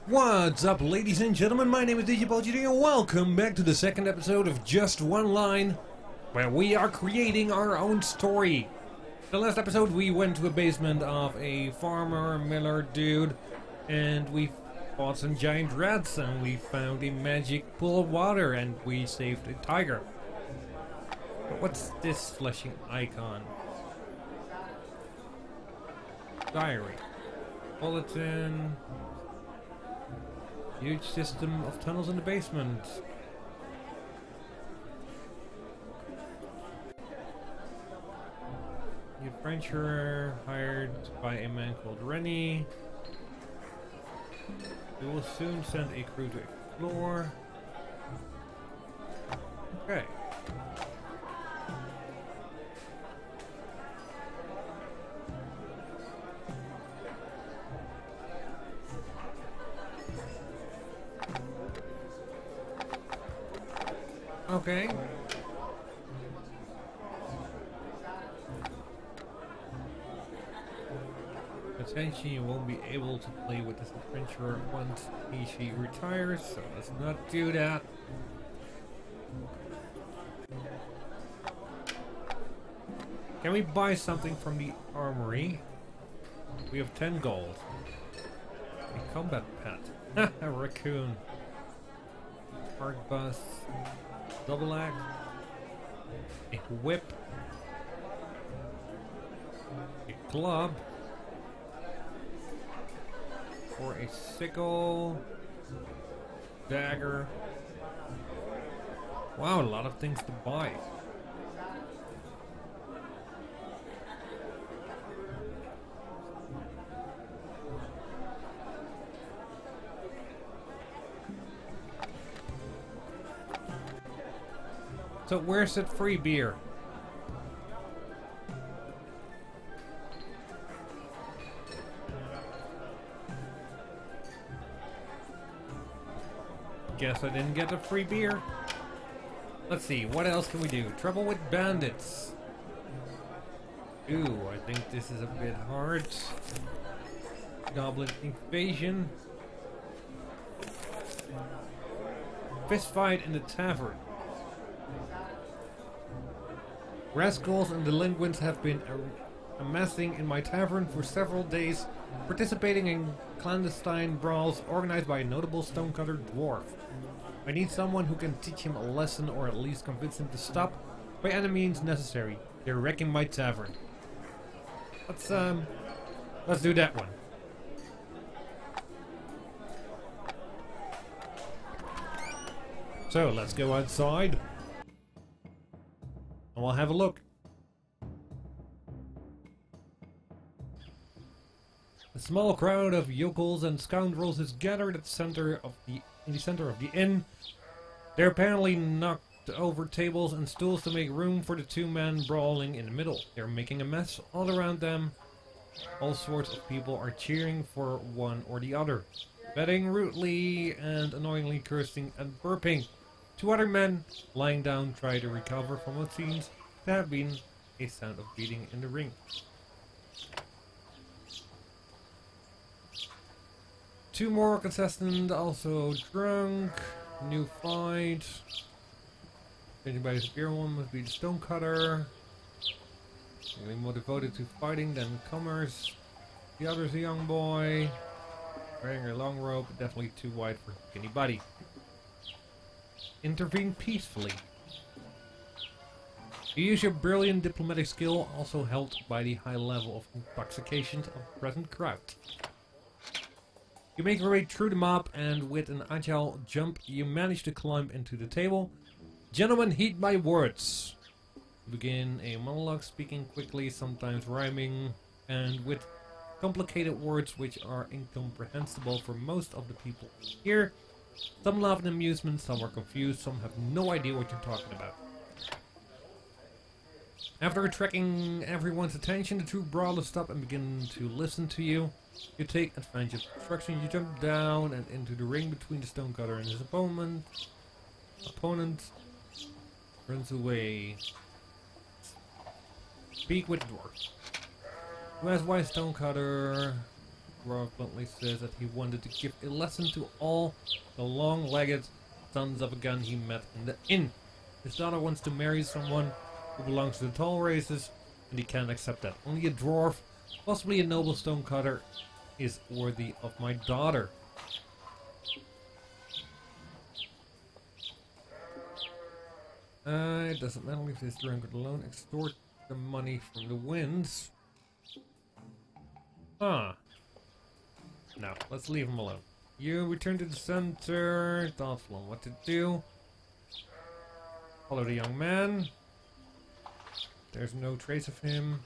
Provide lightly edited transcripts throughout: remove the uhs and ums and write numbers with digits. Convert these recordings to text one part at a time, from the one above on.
What's up, ladies and gentlemen? My name is DJPaultjeD and welcome back to the second episode of Just One Line, where we are creating our own story. The last episode we went to a basement of a farmer, miller dude, and we fought some giant rats and we found a magic pool of water and we saved a tiger. But what's this flashing icon? Diary. Bulletin. Huge system of tunnels in the basement. The adventurer hired by a man called Rennie. We will soon send a crew to explore. Okay. Okay. Attention, you won't be able to play with this adventurer once she retires, so let's not do that. Can we buy something from the armory? We have 10 gold. A combat pet. A raccoon. Park bus. Double axe, a whip, a club, or a sickle, dagger. Wow, a lot of things to buy. So where's that free beer? Guess I didn't get a free beer. Let's see, what else can we do? Trouble with bandits. Ooh, I think this is a bit hard. Goblin invasion. Fist fight in the tavern. Rascals and delinquents have been amassing in my tavern for several days, participating in clandestine brawls organized by a notable stonecutter dwarf. I need someone who can teach him a lesson or at least convince him to stop by any means necessary. They're wrecking my tavern. Let's do that one. So let's go outside. And we'll have a look. A small crowd of yokels and scoundrels is gathered at the center of in the center of the inn. They're apparently knocked over tables and stools to make room for the two men brawling in the middle. They're making a mess all around them. All sorts of people are cheering for one or the other, betting rudely and annoyingly cursing and burping. Two other men, lying down, try to recover from what seems to have been a sound of beating in the ring. Two more contestants also drunk. New fight. Anybody spear one must be the stonecutter. Really more devoted to fighting than comers. The other's a young boy. Wearing a long robe, definitely too wide for anybody. Intervene peacefully. You use your brilliant diplomatic skill, also helped by the high level of intoxication of the present crowd. You make your way through the mob, and with an agile jump, you manage to climb into the table. Gentlemen, heed my words. You begin a monologue, speaking quickly, sometimes rhyming, and with complicated words which are incomprehensible for most of the people here. Some laugh in amusement, some are confused, some have no idea what you're talking about. After attracting everyone's attention, the two brawlers stop and begin to listen to you. You take advantage of the obstruction, you jump down and into the ring between the stonecutter and his opponent. Runs away. Speak with the dwarf. Who has white stonecutter? dwarf bluntly says that he wanted to give a lesson to all the long-legged sons of a gun he met in the inn. His daughter wants to marry someone who belongs to the tall races, and he can't accept that. Only a dwarf, possibly a noble stonecutter, is worthy of my daughter. It doesn't matter if this drunkard alone extort the money from the winds. Huh. No, let's leave him alone. You return to the center, thoughtful on what to do. Follow the young man. There's no trace of him.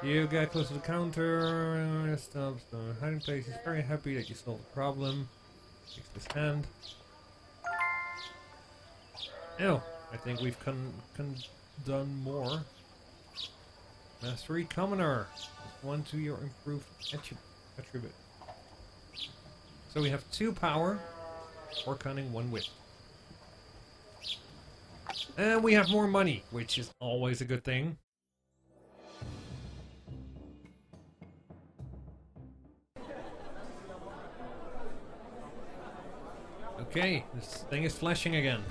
You get close to the counter. Stops the hiding place. He's very happy that you solved the problem. Takes his hand. Oh, I think we've done more. Mastery Commoner. One to your improved attribute. So we have 2 power, 4 cunning, 1 wit. And we have more money, which is always a good thing. Okay, this thing is flashing again.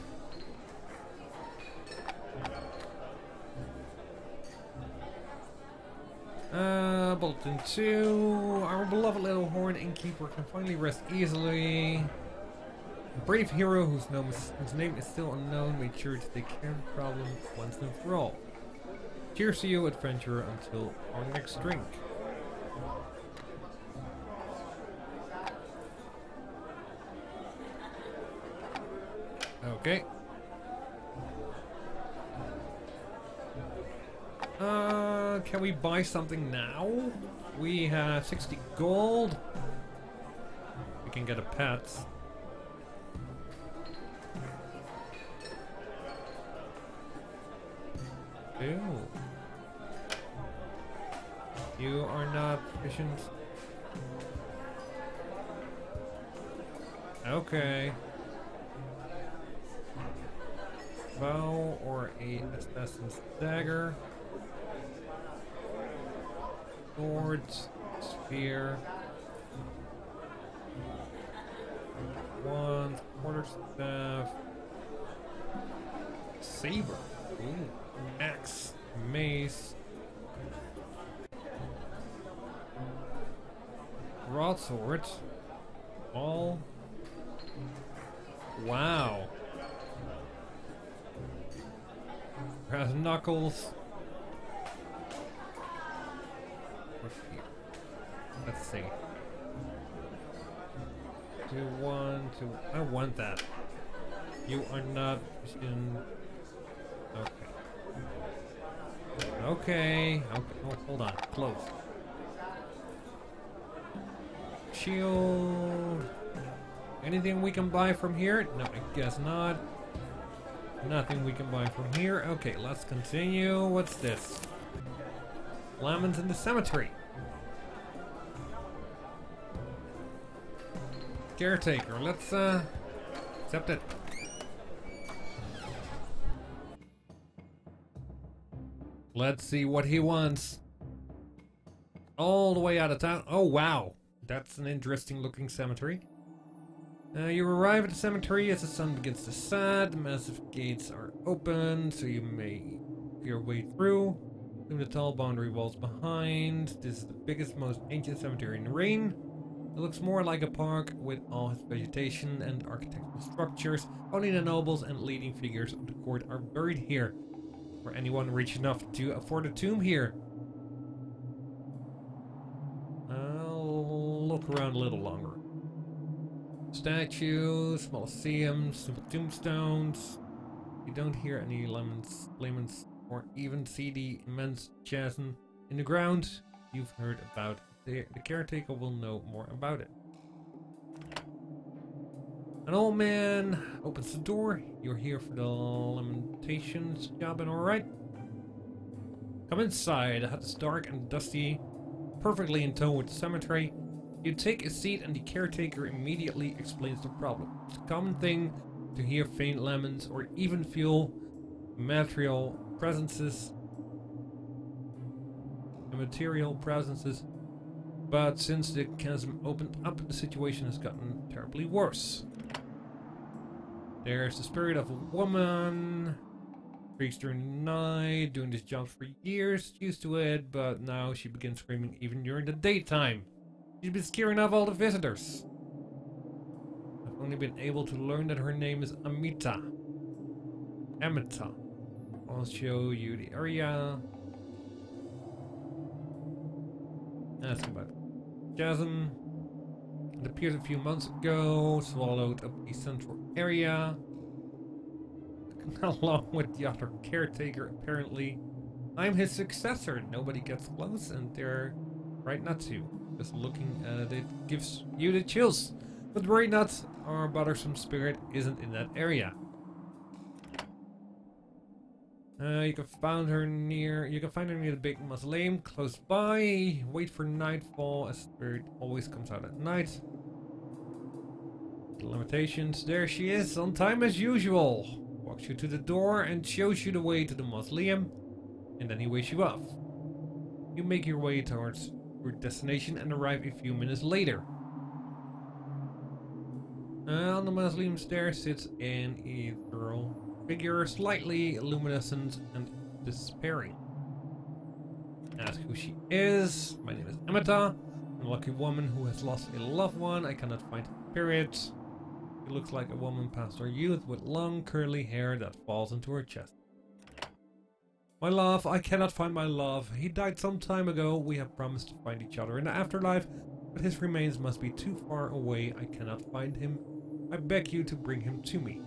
Bulletin 2. Our beloved little horn innkeeper can finally rest easily. A brave hero whose name is still unknown made sure to take care of the problem once and for all. Cheers to you, adventurer, until our next drink. Okay. Can we buy something now? We have 60 gold. We can get a pet. Ew. You are not efficient. Okay. Bow or a assassin's dagger. Sword, spear, wand, quarterstaff, saber, ooh, axe, mace, broadsword, all. Wow. Brass knuckles. Let's see. I want that. You are not in. Okay. Okay. Oh, hold on. Close. Shield. Anything we can buy from here? No, I guess not. Nothing we can buy from here. Okay, let's continue. What's this? Lemons in the cemetery. Caretaker, let's accept it. Let's see what he wants. All the way out of town. Oh wow, that's an interesting looking cemetery. You arrive at the cemetery as the sun begins to set. The massive gates are open, so you may make your way through the tall boundary walls behind. This is the biggest, most ancient cemetery in the Rain. It looks more like a park with all its vegetation and architectural structures. Only the nobles and leading figures of the court are buried here, for anyone rich enough to afford a tomb here. I'll look around a little longer. Statues, mausoleums, simple tombstones. You don't hear any laments, or even see the immense chasm in the ground you've heard about. The caretaker will know more about it. An old man opens the door. You're here for the lamentations job, and alright. Come inside. The hut is dark and dusty, perfectly in tone with the cemetery. You take a seat and the caretaker immediately explains the problem. It's a common thing to hear faint laments or even feel material presences material presences, but since the chasm opened up, the situation has gotten terribly worse. There's the spirit of a woman, freaks during the night, doing this job for years, used to it, but now she begins screaming even during the daytime. She's been scaring off all the visitors. I've only been able to learn that her name is Amita. I'll show you the area. Ask about chasm. It appeared a few months ago, swallowed up the central area. Along with the other caretaker, apparently. I'm his successor. Nobody gets close, and they're right not to. Just looking at it gives you the chills. But worry not, our bothersome spirit isn't in that area. You can find her near the big mausoleum close by. Wait for nightfall, as spirit always comes out at night. The limitations. There she is, on time as usual. Walks you to the door and shows you the way to the mausoleum, and then he waves you off. You make your way towards your destination and arrive a few minutes later. On the mausoleum stairs sits an ethereal figure, slightly luminescent and despairing. Ask who she is. My name is Amita. I'm a lucky woman who has lost a loved one. I cannot find her spirit. She looks like a woman past her youth with long curly hair that falls into her chest. My love, I cannot find my love. He died some time ago. We have promised to find each other in the afterlife, but his remains must be too far away. I cannot find him. I beg you to bring him to me.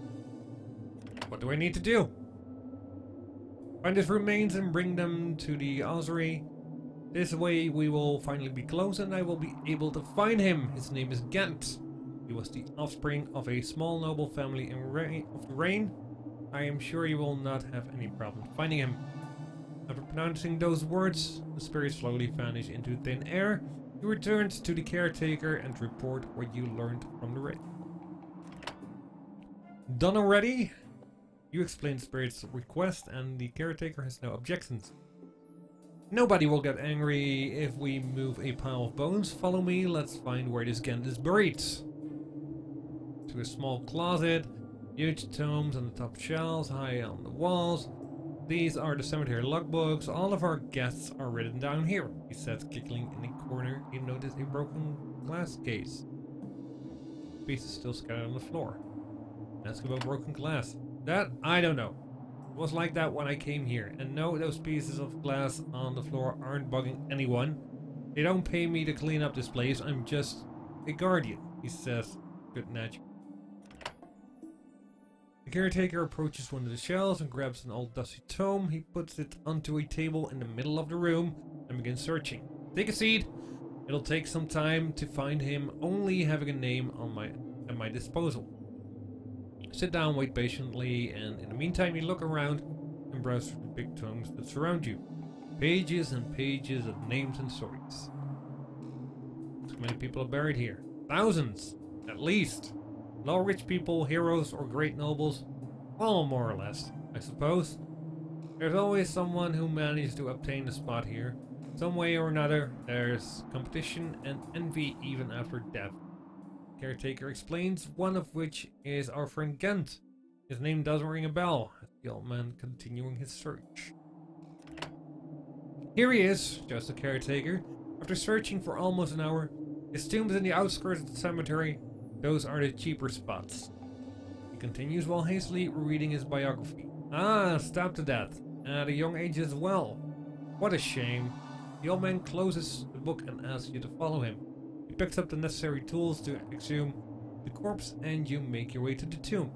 What do I need to do? Find his remains and bring them to the ossuary. This way we will finally be close and I will be able to find him. His name is Ghent. He was the offspring of a small noble family of the Rain. I am sure you will not have any problem finding him. After pronouncing those words, the spirit slowly vanished into thin air. You returned to the caretaker and report what you learned from the raid. Done already? You explained the spirit's request and the caretaker has no objections. Nobody will get angry if we move a pile of bones. Follow me, let's find where this Ghent is buried. To a small closet, huge tomes on the top shelves, high on the walls. These are the cemetery logbooks. All of our guests are written down here, he said, giggling in a corner. You noticed a broken glass case. Pieces still scattered on the floor. Ask about broken glass. That, I don't know. It was like that when I came here. And no, those pieces of glass on the floor aren't bugging anyone. They don't pay me to clean up this place. I'm just a guardian, he says, good natured. The caretaker approaches one of the shelves and grabs an old dusty tome. He puts it onto a table in the middle of the room and begins searching. Take a seat. It'll take some time to find him, only having a name at my disposal. Sit down, wait patiently, and in the meantime you look around and browse through the big tomes that surround you. Pages and pages of names and stories. So many people are buried here. Thousands, at least. All rich people, heroes, or great nobles. All more or less, I suppose. There's always someone who managed to obtain a spot here. Some way or another, there's competition and envy even after death. Caretaker explains, one of which is our friend Ghent. His name doesn't ring a bell, the old man continuing his search. Here he is, just the caretaker. After searching for almost an hour, his tomb is in the outskirts of the cemetery. Those are the cheaper spots. He continues while hastily reading his biography. Ah, stabbed to death, at a young age as well. What a shame. The old man closes the book and asks you to follow him. He picks up the necessary tools to exhume the corpse and you make your way to the tomb.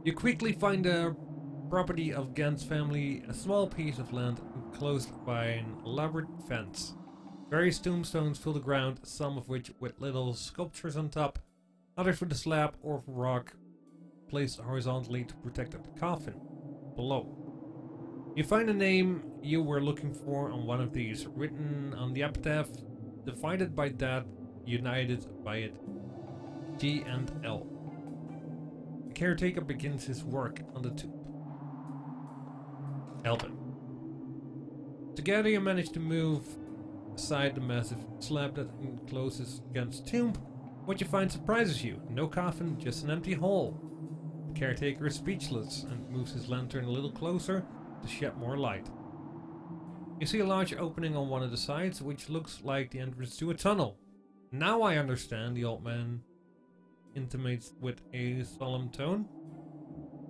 You quickly find the property of Ghent's family, a small piece of land enclosed by an elaborate fence. Various tombstones fill the ground, some of which with little sculptures on top, others with a slab or rock placed horizontally to protect the coffin below. You find the name you were looking for on one of these, written on the epitaph, divided by that, united by it, G and L. The caretaker begins his work on the tomb. Help him. Together you manage to move aside the massive slab that encloses against the tomb. What you find surprises you. No coffin, just an empty hole. The caretaker is speechless and moves his lantern a little closer to shed more light. You see a large opening on one of the sides, which looks like the entrance to a tunnel. Now I understand, the old man intimates with a solemn tone.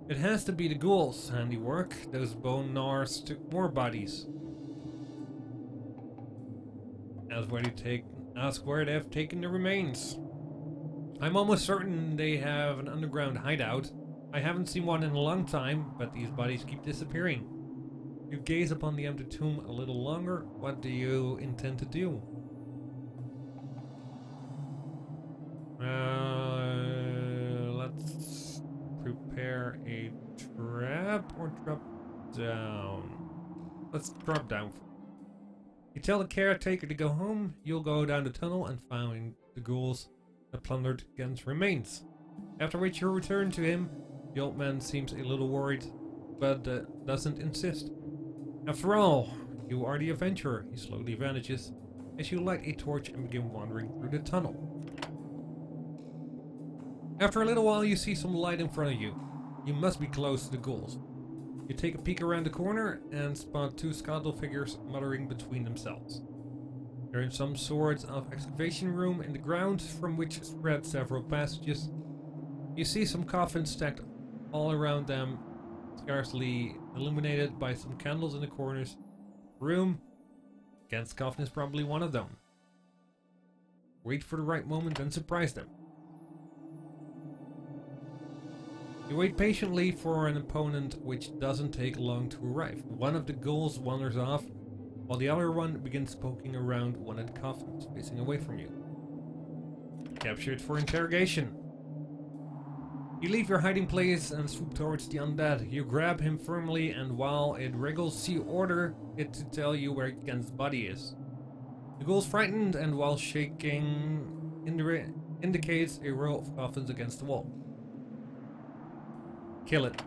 It has to be the ghouls' handiwork. Those bone gnawers took more bodies. Ask where they have taken the remains. I'm almost certain they have an underground hideout. I haven't seen one in a long time, but these bodies keep disappearing. You gaze upon the empty tomb a little longer. What do you intend to do? Let's prepare a trap or drop down. Let's drop down. You tell the caretaker to go home. You'll go down the tunnel and find the ghouls that plundered Gen's remains. After which you return to him. The old man seems a little worried, but doesn't insist. After all, you are the adventurer. He slowly vanishes as you light a torch and begin wandering through the tunnel. After a little while you see some light in front of you. You must be close to the ghouls. You take a peek around the corner and spot two skeletal figures muttering between themselves. They're in some sort of excavation room in the ground from which spread several passages. You see some coffins stacked all around them, scarcely illuminated by some candles in the corners. Room. Gen's coffin is probably one of them. Wait for the right moment and surprise them. You wait patiently for an opponent, which doesn't take long to arrive. One of the ghouls wanders off, while the other one begins poking around one of the coffins facing away from you. Captured for interrogation. You leave your hiding place and swoop towards the undead. You grab him firmly, and while it wriggles, you order it to tell you where Gen's body is. The ghoul's frightened, and while shaking, indicates a row of coffins against the wall. Kill it.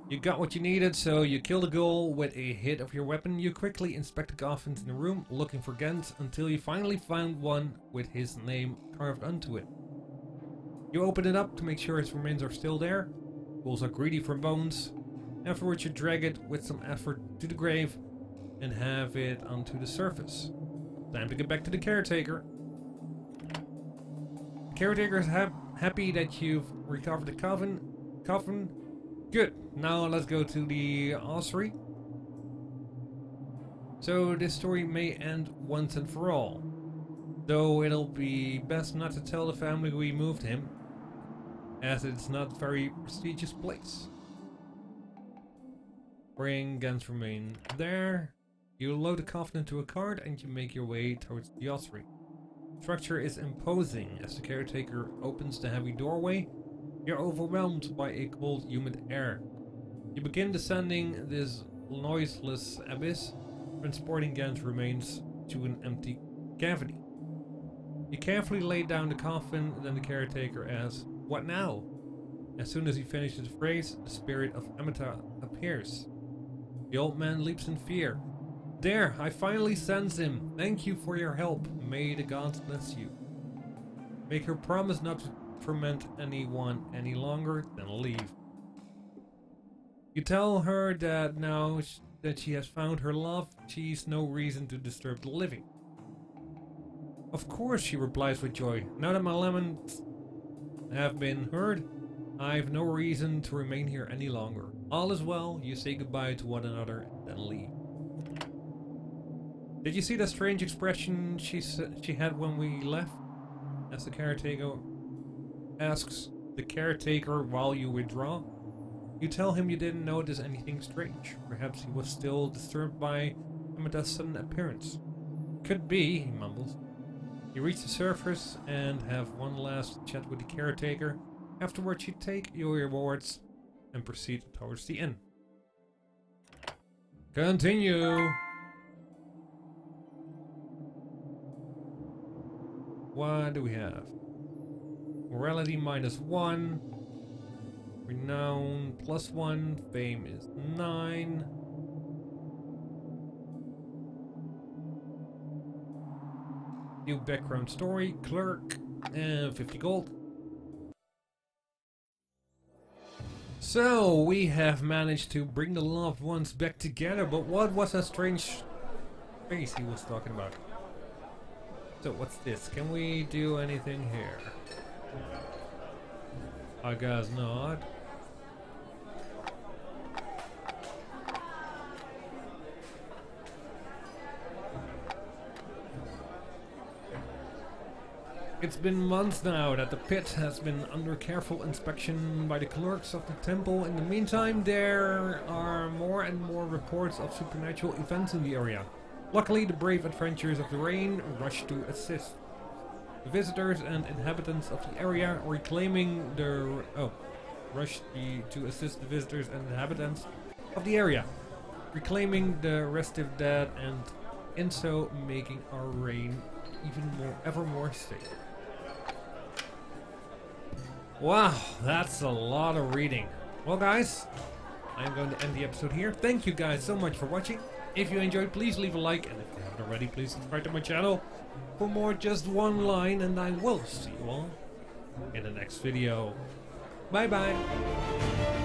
You got what you needed, so you kill the ghoul with a hit of your weapon. You quickly inspect the coffins in the room, looking for Gent, until you finally find one with his name carved onto it. You open it up to make sure his remains are still there. Ghouls are greedy for bones. Afterwards you drag it with some effort to the grave and have it onto the surface. Time to get back to the caretaker. The caretaker is happy that you've recovered the coffin. Good. Now let's go to the ossuary. So this story may end once and for all. Though it'll be best not to tell the family we moved him, as it's not a very prestigious place. Bring Gen's remain there. You load the coffin into a cart and you make your way towards the ossuary. The structure is imposing. As the caretaker opens the heavy doorway, you're overwhelmed by a cold, humid air. You begin descending this noiseless abyss, transporting Gen's remains to an empty cavity. You carefully lay down the coffin, then the caretaker asks, "What now?" As soon as he finishes the phrase, the spirit of Amata appears. The old man leaps in fear. "There, I finally sense him. Thank you for your help. May the gods bless you. Make her promise not to torment anyone any longer, then leave." You tell her that now that she has found her love, she's no reason to disturb the living. "Of course," she replies with joy. "Now that my laments have been heard, I've no reason to remain here any longer. All is well." You say goodbye to one another, then leave. Did you see that strange expression she had when we left? As the caretaker asks the caretaker while you withdraw. You tell him you didn't notice anything strange. Perhaps he was still disturbed by Amata's sudden appearance. "Could be," he mumbles. You reach the surface and have one last chat with the caretaker. Afterwards you take your rewards and proceed towards the inn. Continue! What do we have? Morality -1. Renown +1. Fame is 9. New background story, clerk, and 50 gold. So, we have managed to bring the loved ones back together, but what was that strange face he was talking about? So, what's this? Can we do anything here? I guess not. It's been months now that the pit has been under careful inspection by the clerks of the temple. In the meantime, there are more and more reports of supernatural events in the area. Luckily, the brave adventurers of the rain rush to assist. The visitors and inhabitants of the area reclaiming the... to assist the visitors and inhabitants of the area, reclaiming the restive dead and in so making our reign ever more safe. Wow, that's a lot of reading. Well guys, I'm going to end the episode here. Thank you guys so much for watching. If you enjoyed, please leave a like, and if you haven't already, please subscribe to my channel for more just one line, and I will see you all in the next video. Bye bye.